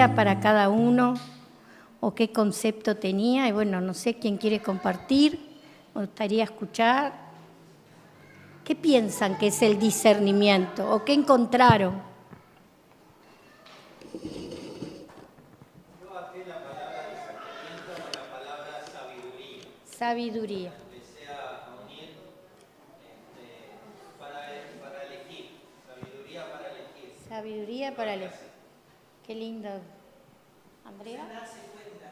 era para cada uno o qué concepto tenía. Y bueno, no sé quién quiere compartir, me gustaría escuchar. ¿Qué piensan que es el discernimiento o qué encontraron? Yo até la palabra discernimiento a la palabra sabiduría. Sabiduría. Desea unir para elegir. Sabiduría para elegir. Sabiduría para elegir. Qué lindo. Andrea. Darse cuenta.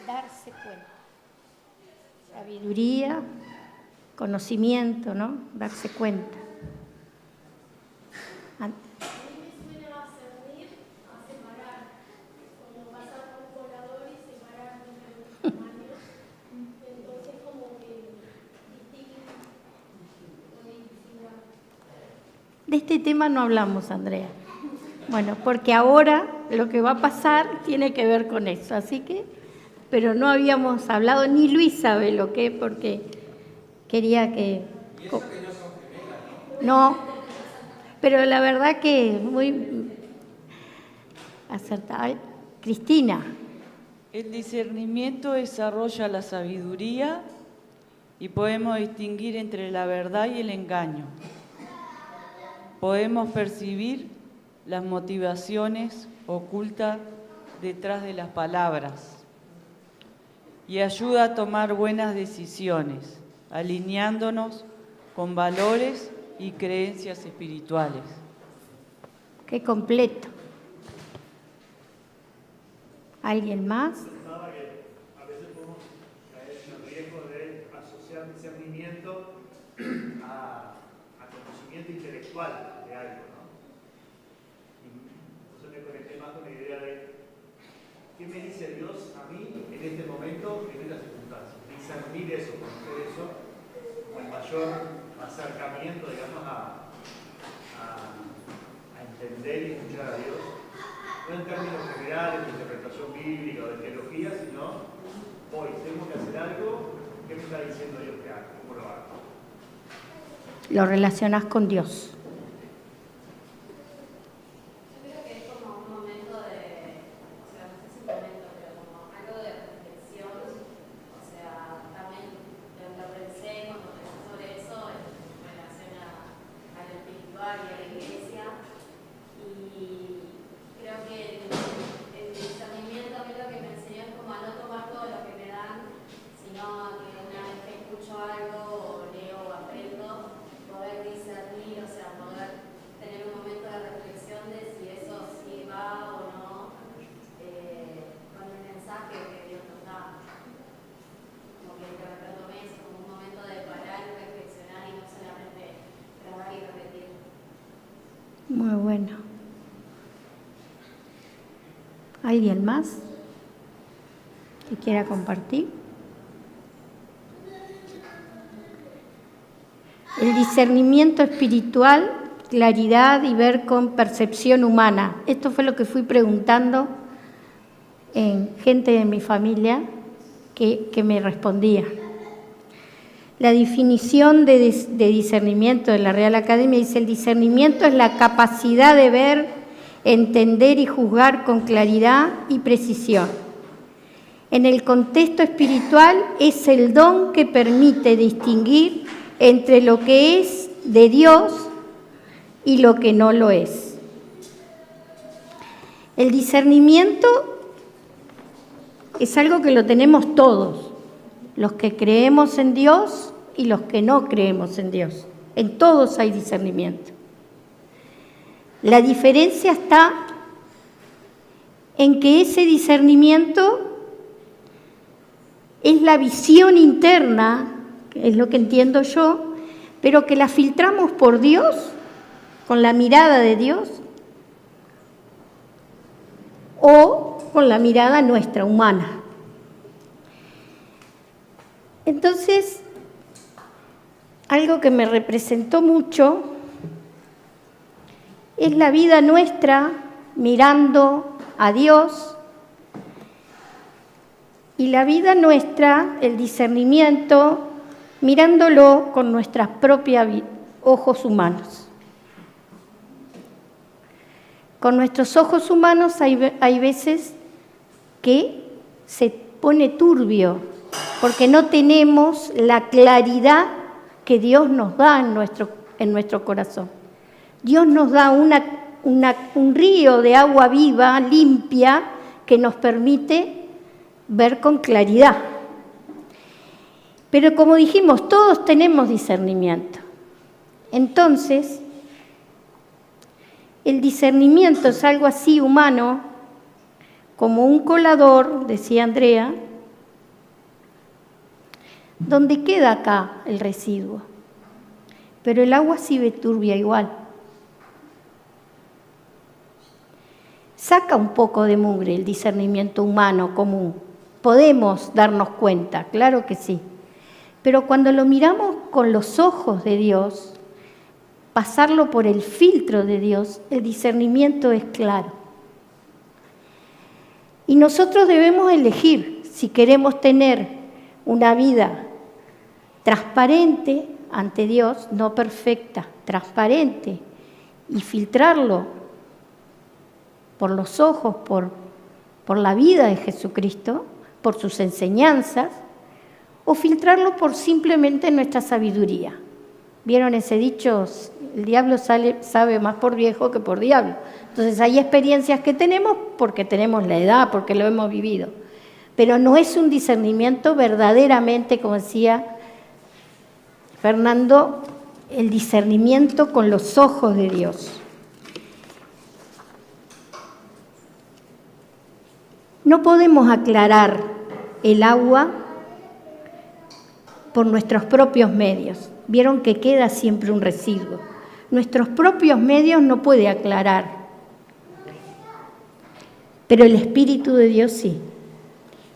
Darse cuenta. Sabiduría, conocimiento, ¿no? Darse cuenta. A mí me suena a servir, a separar, como pasar por un colador y separar diferentes tamaños. Entonces como que distinguir o distinguir. De este tema no hablamos, Andrea. Bueno, porque ahora lo que va a pasar tiene que ver con eso, así que, pero no habíamos hablado, ni Luis sabe lo que, porque quería que... Y eso que no son gemelas, ¿no? No, pero la verdad que muy acertada. Cristina. El discernimiento desarrolla la sabiduría y podemos distinguir entre la verdad y el engaño. Podemos percibir las motivaciones ocultas detrás de las palabras y ayuda a tomar buenas decisiones, alineándonos con valores y creencias espirituales. Qué completo. ¿Alguien más? Pensaba que a veces podemos caer en el riesgo de asociar discernimiento a conocimiento intelectual de algo, ¿no? Y entonces me conecté más con la idea de ¿qué me dice Dios a mí en este momento, en esta circunstancia? Discernir eso, conocer eso, como el mayor acercamiento, digamos, a entender y escuchar a Dios. No en términos generales de interpretación bíblica o de teología, sino hoy tengo que hacer algo, ¿qué me está diciendo Dios que haga? ¿Cómo lo hago? Lo relacionás con Dios. Yo creo que es como un momento de, o sea, no sé si un momento, pero como algo de reflexión, o sea, también lo pensé cuando pensé sobre eso en relación a lo espiritual y a la iglesia, y creo que el discernimiento a mí lo que me enseñó es como a no tomar todo lo que me dan, sino a que una vez que escucho algo o leo o aprendo, poder discernir, o sea, poder tener un momento de reflexión de si eso sí va o no con el mensaje que Dios nos da. Como que lo tomé eso como un momento de parar y reflexionar y no solamente grabar y repetir. Muy bueno. ¿Alguien más que quiera compartir? El discernimiento espiritual, claridad y ver con percepción humana. Esto fue lo que fui preguntando en gente de mi familia que me respondía. La definición de discernimiento de la Real Academia dice: el discernimiento es la capacidad de ver, entender y juzgar con claridad y precisión. En el contexto espiritual es el don que permite distinguir entre lo que es de Dios y lo que no lo es. El discernimiento es algo que lo tenemos todos, los que creemos en Dios y los que no creemos en Dios. En todos hay discernimiento. La diferencia está en que ese discernimiento es la visión interna, que es lo que entiendo yo, pero que la filtramos por Dios, con la mirada de Dios, o con la mirada nuestra, humana. Entonces, algo que me representó mucho es la vida nuestra mirando a Dios y la vida nuestra, el discernimiento, mirándolo con nuestros propios ojos humanos. con nuestros ojos humanos hay veces que se pone turbio, porque no tenemos la claridad que Dios nos da en nuestro corazón. Dios nos da un río de agua viva, limpia, que nos permite ver con claridad. Pero como dijimos, todos tenemos discernimiento. Entonces, el discernimiento es algo así humano, como un colador, decía Andrea, donde queda acá el residuo. Pero el agua sí ve turbia igual. Saca un poco de mugre el discernimiento humano común. Podemos darnos cuenta, claro que sí. Pero cuando lo miramos con los ojos de Dios, pasarlo por el filtro de Dios, el discernimiento es claro. Y nosotros debemos elegir si queremos tener una vida transparente ante Dios, no perfecta, transparente, y filtrarlo por los ojos, por la vida de Jesucristo, por sus enseñanzas, o filtrarlo por simplemente nuestra sabiduría. ¿Vieron ese dicho? El diablo sabe más por viejo que por diablo. Entonces hay experiencias que tenemos porque tenemos la edad, porque lo hemos vivido. Pero no es un discernimiento verdaderamente, como decía Fernando, el discernimiento con los ojos de Dios. No podemos aclarar el agua por nuestros propios medios. Vieron que queda siempre un residuo. Nuestros propios medios no puede aclarar, pero el Espíritu de Dios sí.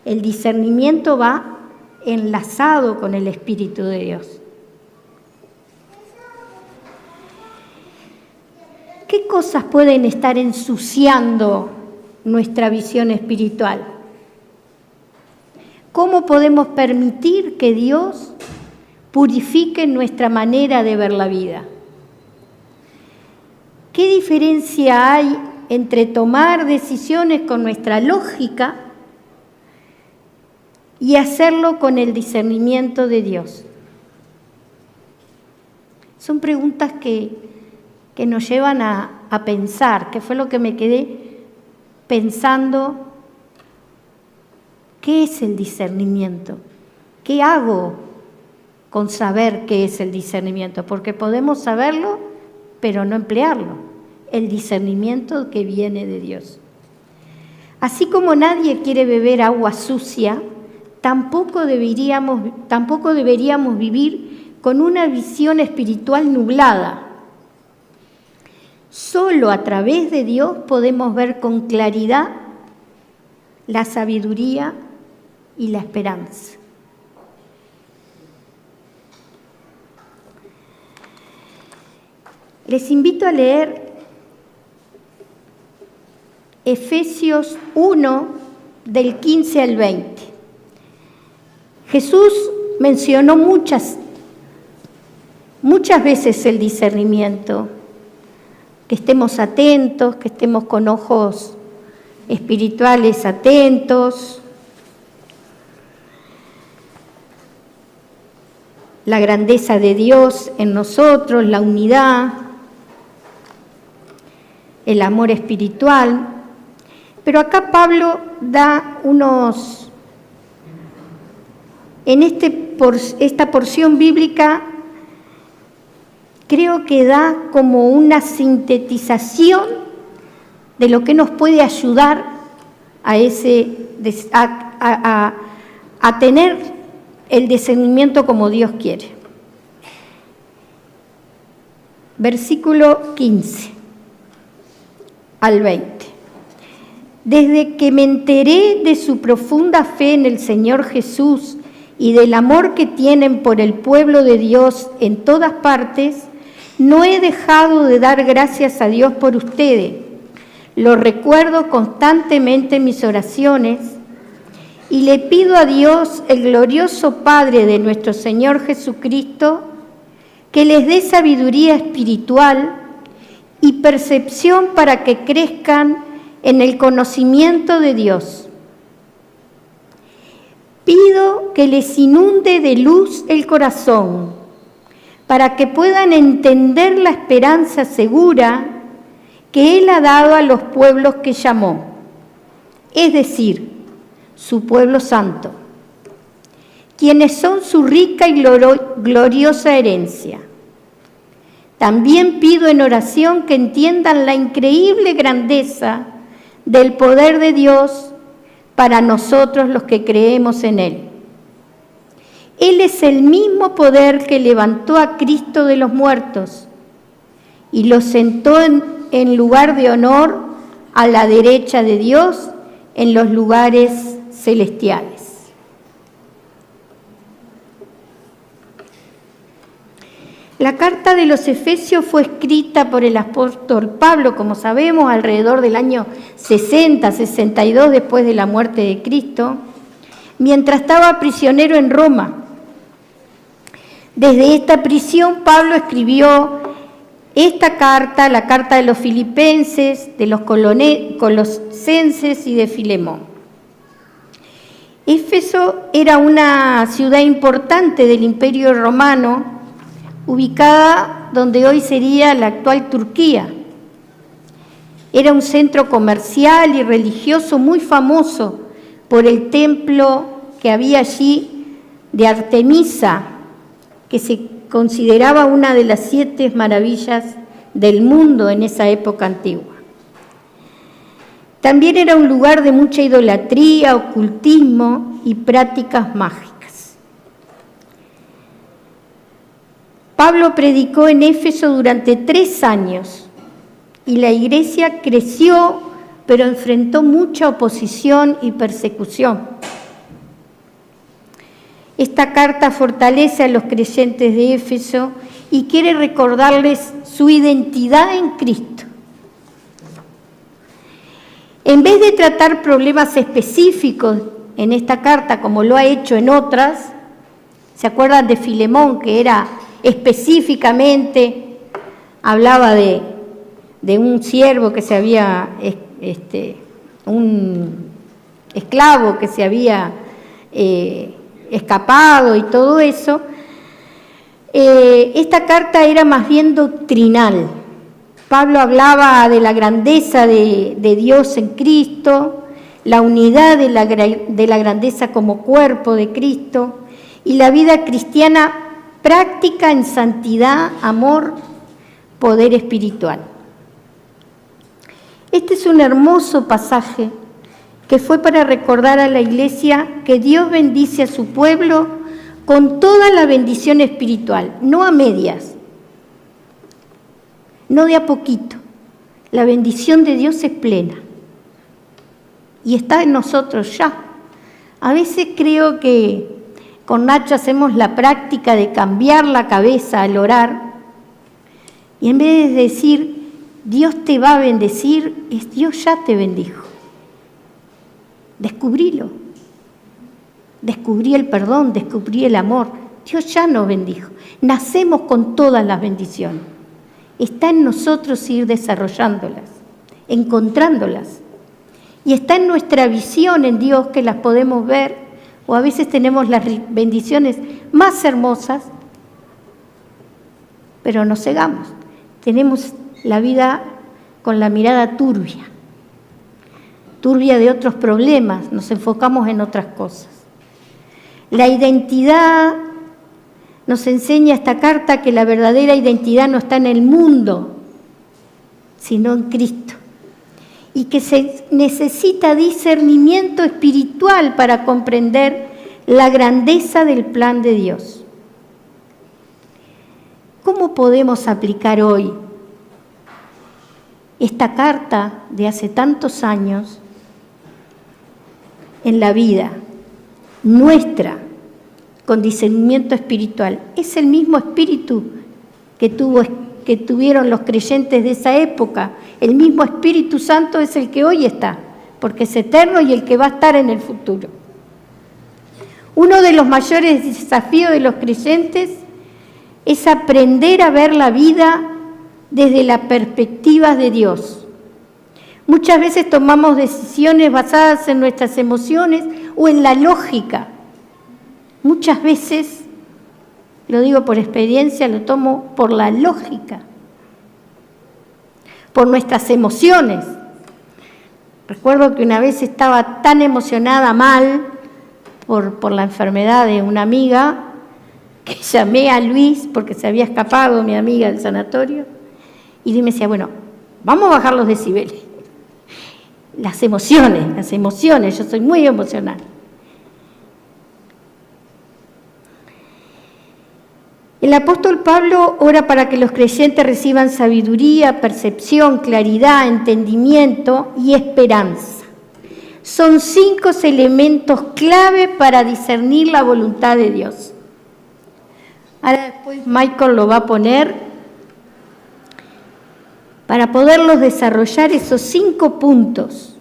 El discernimiento va enlazado con el Espíritu de Dios. ¿Qué cosas pueden estar ensuciando nuestra visión espiritual? ¿Cómo podemos permitir que Dios purifique nuestra manera de ver la vida? ¿Qué diferencia hay entre tomar decisiones con nuestra lógica y hacerlo con el discernimiento de Dios? Son preguntas que nos llevan a pensar, que fue lo que me quedé pensando. ¿Qué es el discernimiento? ¿Qué hago con saber qué es el discernimiento? Porque podemos saberlo, pero no emplearlo. El discernimiento que viene de Dios. Así como nadie quiere beber agua sucia, tampoco deberíamos vivir con una visión espiritual nublada. Solo a través de Dios podemos ver con claridad la sabiduría y la esperanza. Les invito a leer Efesios 1, del 15 al 20. Jesús mencionó muchas veces el discernimiento, que estemos atentos, que estemos con ojos espirituales atentos, la grandeza de Dios en nosotros, la unidad, el amor espiritual. Pero acá Pablo da en esta porción bíblica, creo que da como una sintetización de lo que nos puede ayudar a tener el discernimiento como Dios quiere. Versículo 15 al 20. Desde que me enteré de su profunda fe en el Señor Jesús y del amor que tienen por el pueblo de Dios en todas partes, no he dejado de dar gracias a Dios por ustedes. Lo recuerdo constantemente en mis oraciones y le pido a Dios, el glorioso Padre de nuestro Señor Jesucristo, que les dé sabiduría espiritual y percepción para que crezcan en el conocimiento de Dios. Pido que les inunde de luz el corazón, para que puedan entender la esperanza segura que Él ha dado a los pueblos que llamó, es decir, su pueblo santo, quienes son su rica y gloriosa herencia. También pido en oración que entiendan la increíble grandeza del poder de Dios para nosotros los que creemos en Él. Él es el mismo poder que levantó a Cristo de los muertos y lo sentó en lugar de honor a la derecha de Dios en los lugares celestiales. La carta de los Efesios fue escrita por el apóstol Pablo, como sabemos, alrededor del año 60, 62 después de la muerte de Cristo, mientras estaba prisionero en Roma. Desde esta prisión, Pablo escribió esta carta, la carta de los filipenses, de los colosenses y de Filemón. Éfeso era una ciudad importante del Imperio Romano, ubicada donde hoy sería la actual Turquía. Era un centro comercial y religioso muy famoso por el templo que había allí de Artemisa, que se consideraba una de las 7 maravillas del mundo en esa época antigua. También era un lugar de mucha idolatría, ocultismo y prácticas mágicas. Pablo predicó en Éfeso durante 3 años y la iglesia creció, pero enfrentó mucha oposición y persecución. Esta carta fortalece a los creyentes de Éfeso y quiere recordarles su identidad en Cristo. En vez de tratar problemas específicos en esta carta, como lo ha hecho en otras, ¿se acuerdan de Filemón, que era específicamente, hablaba de un siervo que se había, un esclavo que se había escapado y todo eso? Esta carta era más bien doctrinal. Pablo hablaba de la grandeza de Dios en Cristo, la unidad de la grandeza como cuerpo de Cristo y la vida cristiana práctica en santidad, amor, poder espiritual. Este es un hermoso pasaje que fue para recordar a la iglesia que Dios bendice a su pueblo con toda la bendición espiritual, no a medias, no de a poquito. La bendición de Dios es plena y está en nosotros ya. A veces creo que con Nacho hacemos la práctica de cambiar la cabeza al orar y en vez de decir Dios te va a bendecir, es Dios ya te bendijo. Descubrilo. Descubrí el perdón, descubrí el amor. Dios ya nos bendijo. Nacemos con todas las bendiciones. Está en nosotros ir desarrollándolas, encontrándolas. Y está en nuestra visión en Dios que las podemos ver, o a veces tenemos las bendiciones más hermosas, pero nos cegamos. Tenemos la vida con la mirada turbia de otros problemas, nos enfocamos en otras cosas. La identidad, nos enseña esta carta que la verdadera identidad no está en el mundo, sino en Cristo. Y que se necesita discernimiento espiritual para comprender la grandeza del plan de Dios. ¿Cómo podemos aplicar hoy esta carta de hace tantos años en la vida nuestra con discernimiento espiritual? Es el mismo espíritu que tuvieron los creyentes de esa época. El mismo Espíritu Santo es el que hoy está, porque es eterno y el que va a estar en el futuro. Uno de los mayores desafíos de los creyentes es aprender a ver la vida desde la perspectiva de Dios. Muchas veces tomamos decisiones basadas en nuestras emociones o en la lógica. Muchas veces, lo digo por experiencia, lo tomo por la lógica, por nuestras emociones. Recuerdo que una vez estaba tan emocionada mal por la enfermedad de una amiga que llamé a Luis porque se había escapado mi amiga del sanatorio y Luis me decía, bueno, vamos a bajar los decibeles. Las emociones, yo soy muy emocional. El apóstol Pablo ora para que los creyentes reciban sabiduría, percepción, claridad, entendimiento y esperanza. Son 5 elementos clave para discernir la voluntad de Dios. Ahora después Michael lo va a poner para poderlos desarrollar esos 5 puntos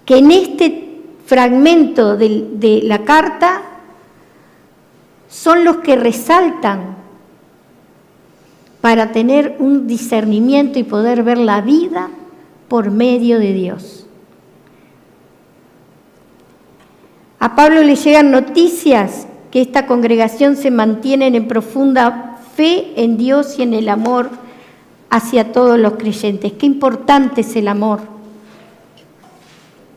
que en este fragmento de la carta son los que resaltan para tener un discernimiento y poder ver la vida por medio de Dios. A Pablo le llegan noticias que esta congregación se mantiene en profunda fe en Dios y en el amor hacia todos los creyentes. Qué importante es el amor.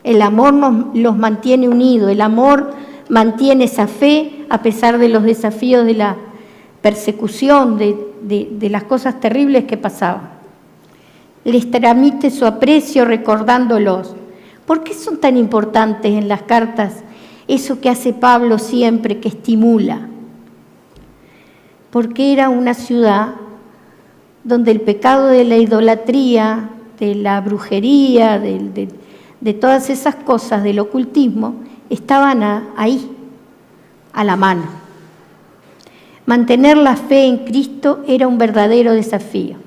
El amor los mantiene unidos, el amor mantiene esa fe a pesar de los desafíos de la persecución, de las cosas terribles que pasaban. Les transmite su aprecio recordándolos. ¿Por qué son tan importantes en las cartas eso que hace Pablo siempre, que estimula? Porque era una ciudad donde el pecado de la idolatría, de la brujería, de todas esas cosas, del ocultismo, estaban ahí, a la mano. Mantener la fe en Cristo era un verdadero desafío.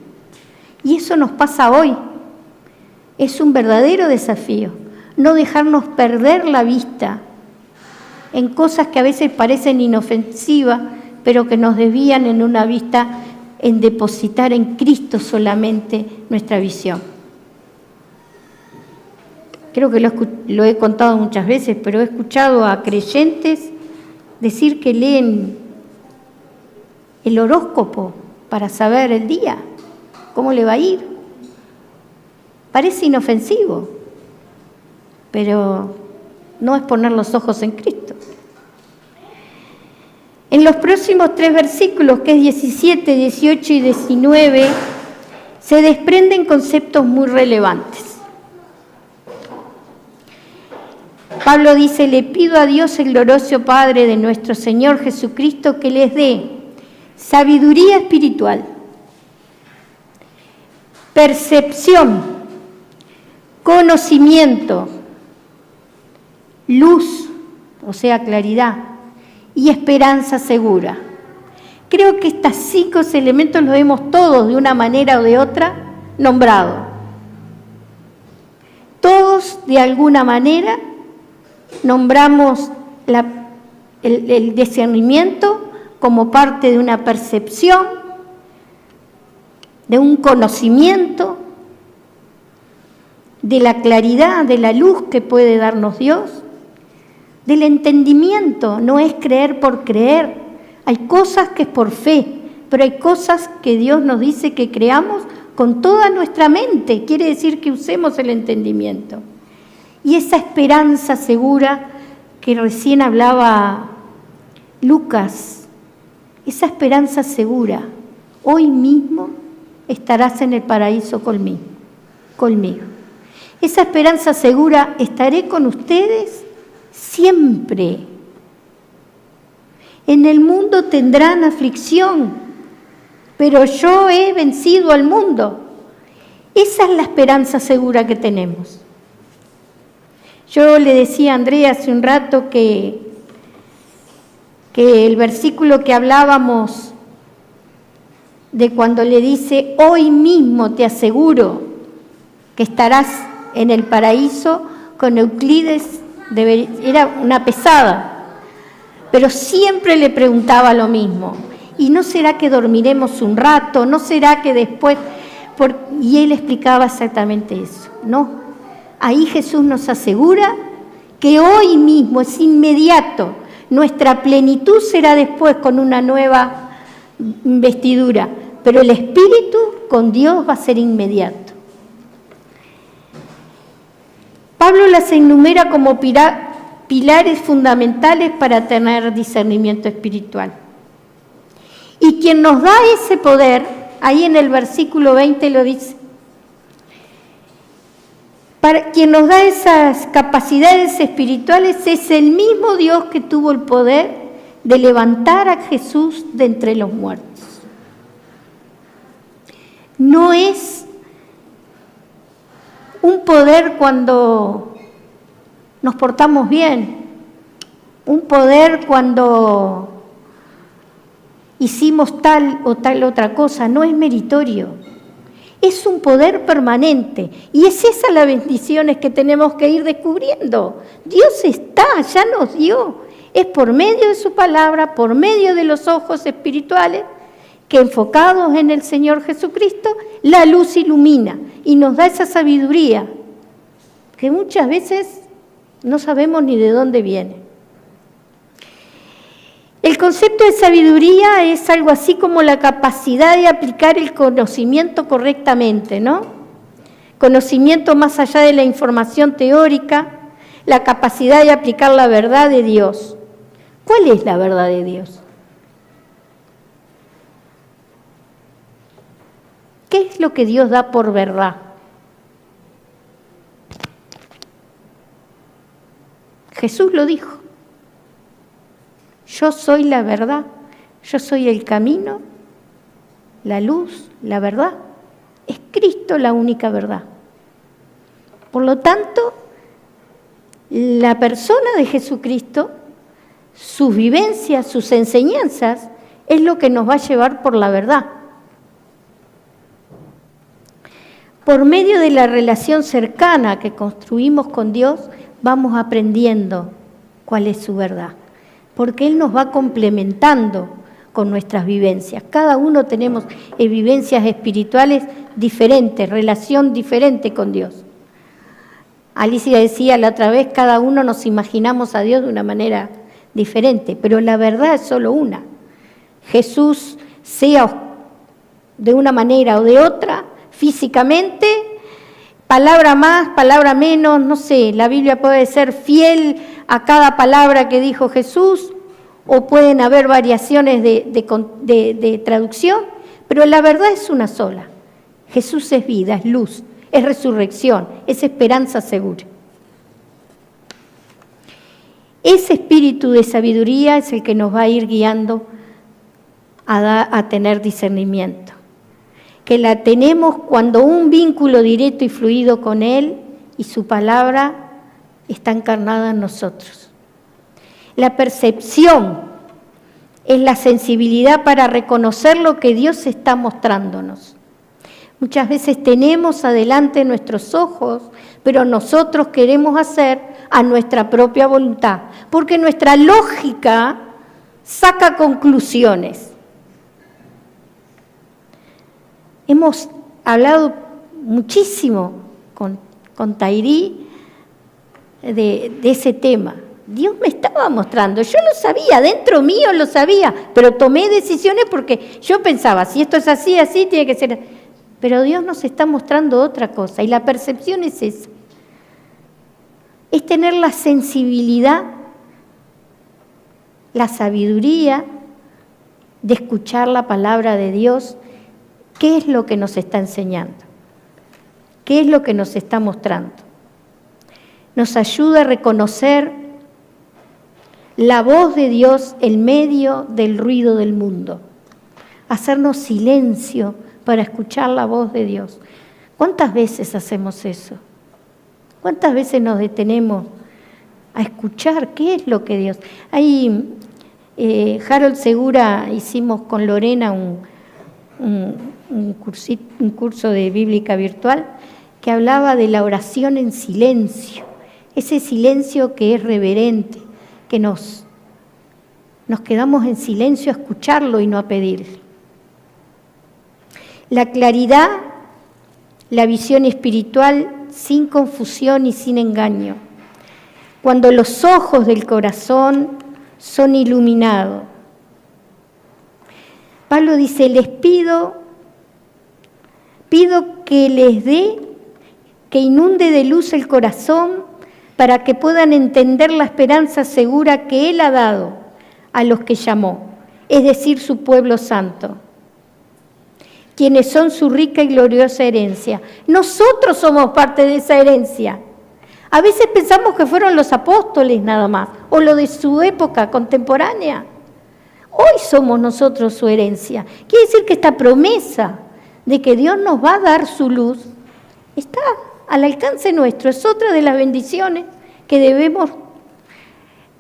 Y eso nos pasa hoy. Es un verdadero desafío. No dejarnos perder la vista en cosas que a veces parecen inofensivas, pero que nos desvían en una vista en depositar en Cristo solamente nuestra visión. Creo que lo he contado muchas veces, pero he escuchado a creyentes decir que leen el horóscopo para saber el día, cómo le va a ir. Parece inofensivo, pero no es poner los ojos en Cristo. En los próximos 3 versículos, que es 17, 18 y 19, se desprenden conceptos muy relevantes. Pablo dice, le pido a Dios el glorioso Padre de nuestro Señor Jesucristo que les dé sabiduría espiritual, percepción, conocimiento, luz, o sea, claridad, y esperanza segura. Creo que estos 5 elementos los vemos todos de una manera o de otra nombrados. Todos de alguna manera nombramos el discernimiento como parte de una percepción, de un conocimiento, de la claridad, de la luz que puede darnos Dios, del entendimiento. No es creer por creer. Hay cosas que es por fe, pero hay cosas que Dios nos dice que creamos con toda nuestra mente. Quiere decir que usemos el entendimiento. Y esa esperanza segura que recién hablaba Lucas, esa esperanza segura, hoy mismo estarás en el paraíso conmigo. Esa esperanza segura, estaré con ustedes siempre. En el mundo tendrán aflicción, pero yo he vencido al mundo. Esa es la esperanza segura que tenemos. Yo le decía a Andrea hace un rato que el versículo que hablábamos de cuando le dice, hoy mismo te aseguro que estarás en el paraíso, con Euclides era una pesada, pero siempre le preguntaba lo mismo. ¿Y no será que dormiremos un rato? ¿No será que después...? Y él explicaba exactamente eso. No, ahí Jesús nos asegura que hoy mismo es inmediato. Nuestra plenitud será después con una nueva vestidura, pero el espíritu con Dios va a ser inmediato. Pablo las enumera como pilares fundamentales para tener discernimiento espiritual. Y quien nos da ese poder, ahí en el versículo 20 lo dice, quien nos da esas capacidades espirituales es el mismo Dios que tuvo el poder de levantar a Jesús de entre los muertos. No es un poder cuando nos portamos bien, un poder cuando hicimos tal o tal otra cosa, no es meritorio. Es un poder permanente y es esa las bendiciones que tenemos que ir descubriendo. Dios está, ya nos dio. Es por medio de su palabra, por medio de los ojos espirituales, que enfocados en el Señor Jesucristo, la luz ilumina y nos da esa sabiduría que muchas veces no sabemos ni de dónde viene. El concepto de sabiduría es algo así como la capacidad de aplicar el conocimiento correctamente, ¿no? Conocimiento más allá de la información teórica, la capacidad de aplicar la verdad de Dios. ¿Cuál es la verdad de Dios? ¿Qué es lo que Dios da por verdad? Jesús lo dijo. Yo soy la verdad, yo soy el camino, la luz, la verdad. Es Cristo la única verdad. Por lo tanto, la persona de Jesucristo, sus vivencias, sus enseñanzas, es lo que nos va a llevar por la verdad. Por medio de la relación cercana que construimos con Dios, vamos aprendiendo cuál es su verdad. Porque Él nos va complementando con nuestras vivencias. Cada uno tenemos vivencias espirituales diferentes, relación diferente con Dios. Alicia decía la otra vez, cada uno nos imaginamos a Dios de una manera diferente, pero la verdad es solo una. Jesús, sea de una manera o de otra, físicamente, palabra más, palabra menos, no sé, la Biblia puede ser fiel a cada palabra que dijo Jesús, o pueden haber variaciones de traducción, pero la verdad es una sola. Jesús es vida, es luz, es resurrección, es esperanza segura. Ese espíritu de sabiduría es el que nos va a ir guiando a tener discernimiento. Que la tenemos cuando un vínculo directo y fluido con Él y su palabra está encarnada en nosotros. La percepción es la sensibilidad para reconocer lo que Dios está mostrándonos. Muchas veces tenemos adelante nuestros ojos, pero nosotros queremos hacer a nuestra propia voluntad, porque nuestra lógica saca conclusiones. Hemos hablado muchísimo con Tairí de ese tema. Dios me estaba mostrando, yo lo sabía, dentro mío lo sabía, pero tomé decisiones porque yo pensaba, si esto es así, así tiene que ser. Pero Dios nos está mostrando otra cosa y la percepción es esa. Es tener la sensibilidad, la sabiduría de escuchar la palabra de Dios. ¿Qué es lo que nos está enseñando? ¿Qué es lo que nos está mostrando? Nos ayuda a reconocer la voz de Dios en medio del ruido del mundo. Hacernos silencio para escuchar la voz de Dios. ¿Cuántas veces hacemos eso? ¿Cuántas veces nos detenemos a escuchar qué es lo que Dios? Ahí, Harold Segura, hicimos con Lorena un curso de bíblica virtual que hablaba de la oración en silencio, ese silencio que es reverente, que nos nos quedamos en silencio a escucharlo y no a pedirle. La claridad, la visión espiritual sin confusión y sin engaño. Cuando los ojos del corazón son iluminados. Pablo dice, les pido que les dé, que inunde de luz el corazón para que puedan entender la esperanza segura que Él ha dado a los que llamó, es decir, su pueblo santo, quienes son su rica y gloriosa herencia. Nosotros somos parte de esa herencia. A veces pensamos que fueron los apóstoles nada más, o lo de su época contemporánea. Hoy somos nosotros su herencia. Quiere decir que esta promesa de que Dios nos va a dar su luz está al alcance nuestro. Es otra de las bendiciones que debemos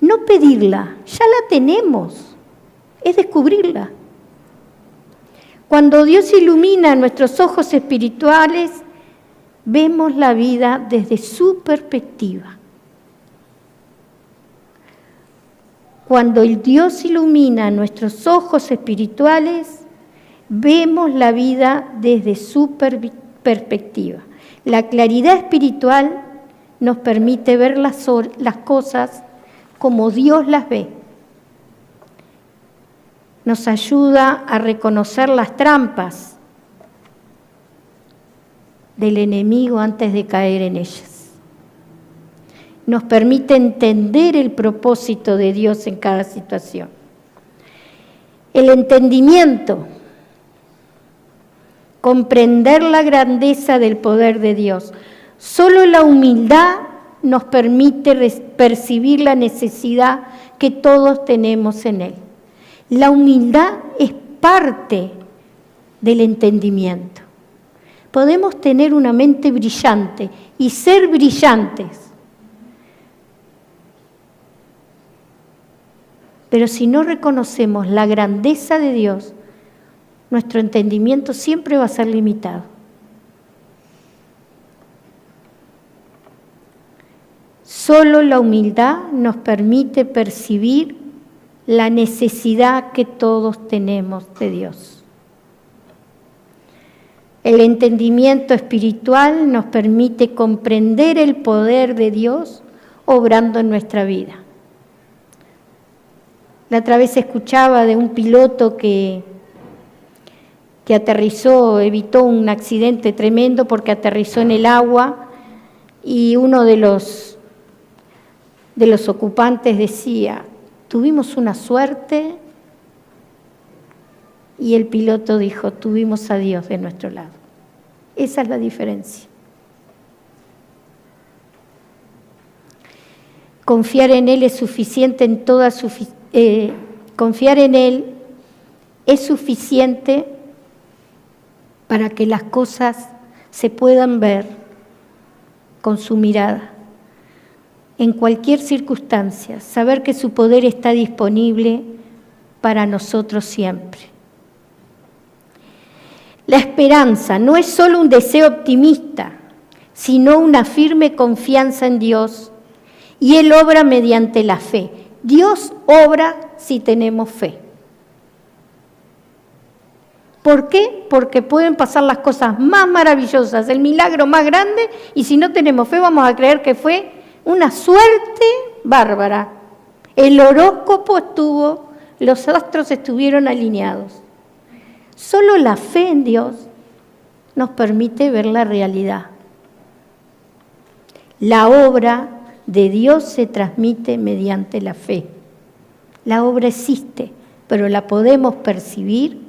no pedirla, ya la tenemos, es descubrirla. Cuando Dios ilumina nuestros ojos espirituales, vemos la vida desde su perspectiva. Cuando el Dios ilumina nuestros ojos espirituales, vemos la vida desde su perspectiva. La claridad espiritual nos permite ver las cosas como Dios las ve. Nos ayuda a reconocer las trampas del enemigo antes de caer en ellas. Nos permite entender el propósito de Dios en cada situación. El entendimiento, comprender la grandeza del poder de Dios. Solo la humildad nos permite percibir la necesidad que todos tenemos en Él. La humildad es parte del entendimiento. Podemos tener una mente brillante y ser brillantes, pero si no reconocemos la grandeza de Dios, nuestro entendimiento siempre va a ser limitado. Solo la humildad nos permite percibir la necesidad que todos tenemos de Dios. El entendimiento espiritual nos permite comprender el poder de Dios obrando en nuestra vida. La otra vez escuchaba de un piloto que aterrizó, evitó un accidente tremendo porque aterrizó en el agua y uno de los ocupantes decía, tuvimos una suerte, y el piloto dijo, tuvimos a Dios de nuestro lado. Esa es la diferencia. Confiar en Él es suficiente en toda confiar en Él es suficiente para que las cosas se puedan ver con su mirada. En cualquier circunstancia, saber que su poder está disponible para nosotros siempre. La esperanza no es solo un deseo optimista, sino una firme confianza en Dios, y Él obra mediante la fe. Dios obra si tenemos fe. ¿Por qué? Porque pueden pasar las cosas más maravillosas, el milagro más grande, y si no tenemos fe vamos a creer que fue una suerte bárbara. El horóscopo estuvo, los astros estuvieron alineados. Solo la fe en Dios nos permite ver la realidad. La obra de Dios se transmite mediante la fe. La obra existe, pero la podemos percibir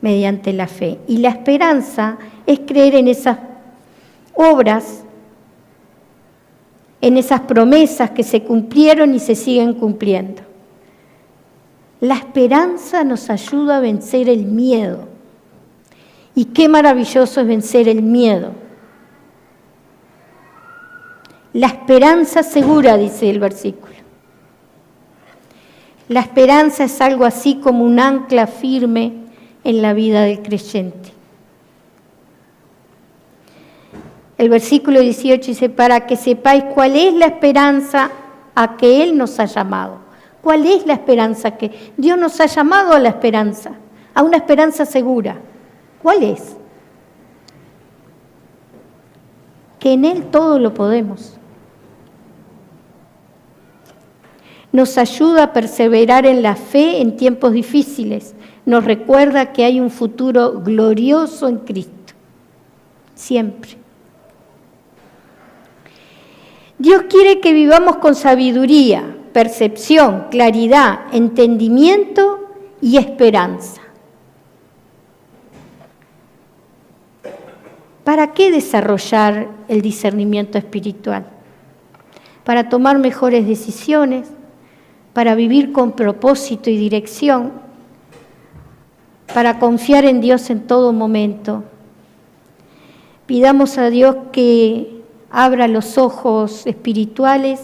mediante la fe. Y la esperanza es creer en esas obras, en esas promesas que se cumplieron y se siguen cumpliendo. La esperanza nos ayuda a vencer el miedo. Y qué maravilloso es vencer el miedo. La esperanza segura, dice el versículo. La esperanza es algo así como un ancla firme en la vida del creyente. El versículo 18 dice, para que sepáis cuál es la esperanza a que Él nos ha llamado. ¿Cuál es la esperanza? Que Dios nos ha llamado a la esperanza, a una esperanza segura. ¿Cuál es? Que en Él todo lo podemos. Nos ayuda a perseverar en la fe en tiempos difíciles. Nos recuerda que hay un futuro glorioso en Cristo. Siempre. Dios quiere que vivamos con sabiduría, percepción, claridad, entendimiento y esperanza. ¿Para qué desarrollar el discernimiento espiritual? Para tomar mejores decisiones, para vivir con propósito y dirección, para confiar en Dios en todo momento. Pidamos a Dios que abra los ojos espirituales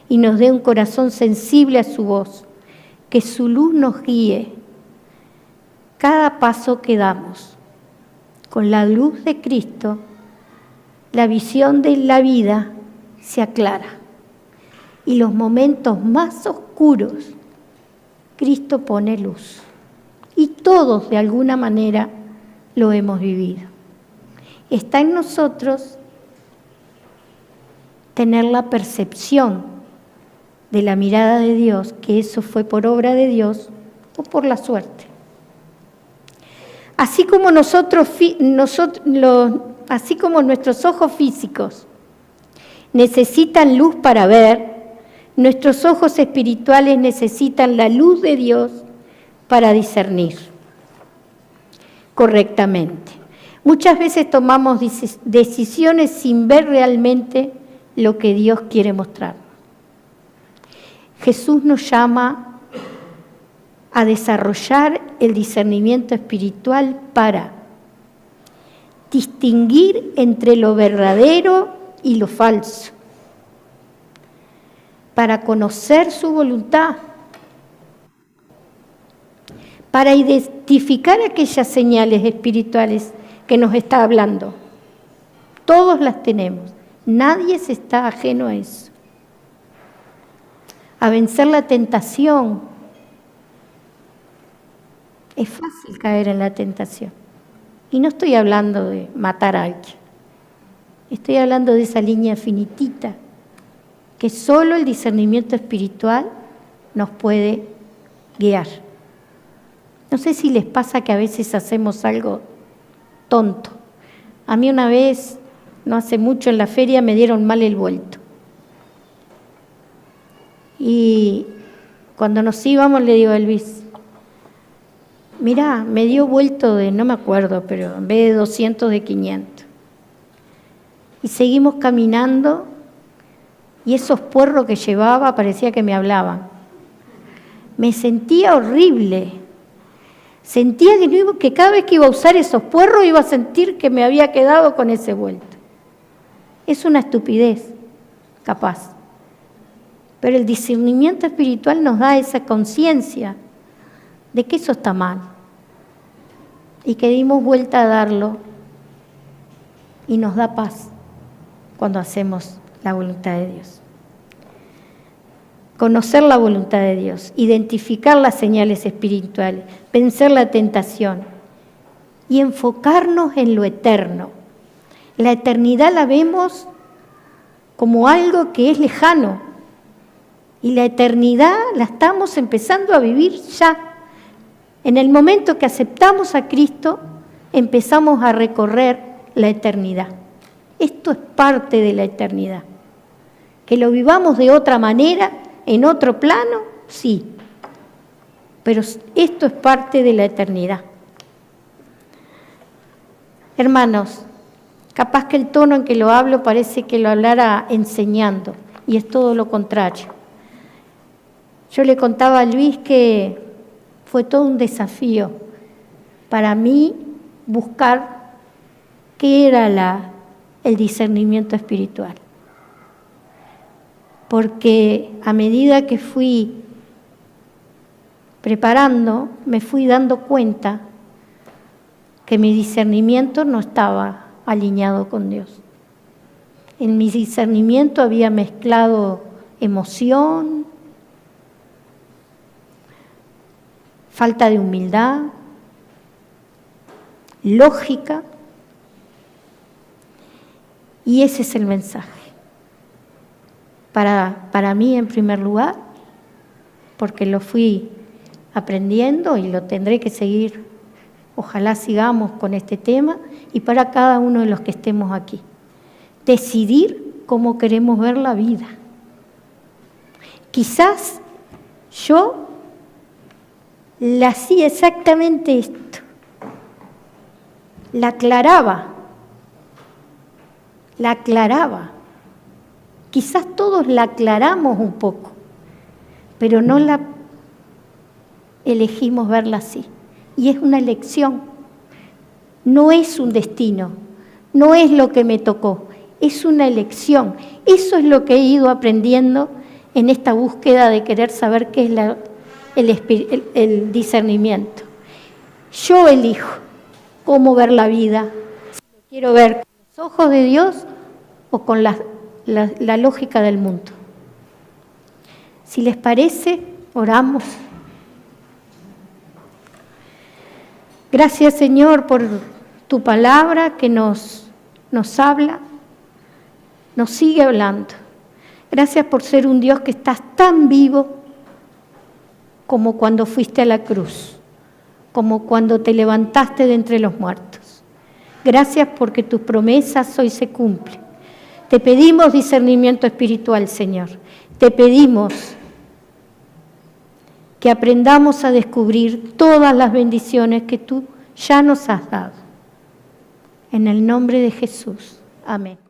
y nos dé un corazón sensible a su voz, que su luz nos guíe cada paso que damos. Con la luz de Cristo, la visión de la vida se aclara y los momentos más oscuros, Cristo pone luz. Y todos, de alguna manera, lo hemos vivido. Está en nosotros tener la percepción de la mirada de Dios, que eso fue por obra de Dios o por la suerte. Así como así como nuestros ojos físicos necesitan luz para ver, nuestros ojos espirituales necesitan la luz de Dios para discernir correctamente. Muchas veces tomamos decisiones sin ver realmente lo que Dios quiere mostrarnos. Jesús nos llama a desarrollar el discernimiento espiritual para distinguir entre lo verdadero y lo falso, para conocer su voluntad, para identificar aquellas señales espirituales que nos está hablando. Todos las tenemos, nadie se está ajeno a eso. A vencer la tentación. Es fácil caer en la tentación. Y no estoy hablando de matar a alguien. Estoy hablando de esa línea finitita que solo el discernimiento espiritual nos puede guiar. No sé si les pasa que a veces hacemos algo tonto. A mí una vez, no hace mucho, en la feria me dieron mal el vuelto. Y cuando nos íbamos le digo a Luis, mirá, me dio vuelto de, no me acuerdo, pero en vez de 200, de 500. Y seguimos caminando y esos puerros que llevaba parecía que me hablaban. Me sentía horrible. Sentía que cada vez que iba a usar esos puerros iba a sentir que me había quedado con ese vuelto. Es una estupidez, capaz. Pero el discernimiento espiritual nos da esa conciencia de que eso está mal y que dimos vuelta a darlo y nos da paz cuando hacemos la voluntad de Dios. Conocer la voluntad de Dios, identificar las señales espirituales, vencer la tentación y enfocarnos en lo eterno. La eternidad la vemos como algo que es lejano y la eternidad la estamos empezando a vivir ya. En el momento que aceptamos a Cristo, empezamos a recorrer la eternidad. Esto es parte de la eternidad. Que lo vivamos de otra manera, en otro plano, sí. Pero esto es parte de la eternidad. Hermanos, capaz que el tono en que lo hablo parece que lo hablara enseñando, y es todo lo contrario. Yo le contaba a Luis que fue todo un desafío para mí buscar qué era el discernimiento espiritual. Porque a medida que fui preparando, me fui dando cuenta que mi discernimiento no estaba alineado con Dios. En mi discernimiento había mezclado emoción, falta de humildad, lógica, y ese es el mensaje. Para mí, en primer lugar, porque lo fui aprendiendo y lo tendré que seguir, ojalá sigamos con este tema, y para cada uno de los que estemos aquí. Decidir cómo queremos ver la vida. Quizás yo le hacía exactamente esto, la aclaraba, quizás todos la aclaramos un poco, pero no la elegimos verla así. Y es una elección, no es un destino, no es lo que me tocó, es una elección. Eso es lo que he ido aprendiendo en esta búsqueda de querer saber qué es el discernimiento. Yo elijo cómo ver la vida, si lo quiero ver con los ojos de Dios o con la lógica del mundo. Si les parece, oramos. Gracias, Señor, por tu palabra que nos habla, nos sigue hablando. Gracias por ser un Dios que estás tan vivo como cuando fuiste a la cruz, como cuando te levantaste de entre los muertos. Gracias porque tus promesas hoy se cumplen. Te pedimos discernimiento espiritual, Señor. Te pedimos que aprendamos a descubrir todas las bendiciones que tú ya nos has dado. En el nombre de Jesús. Amén.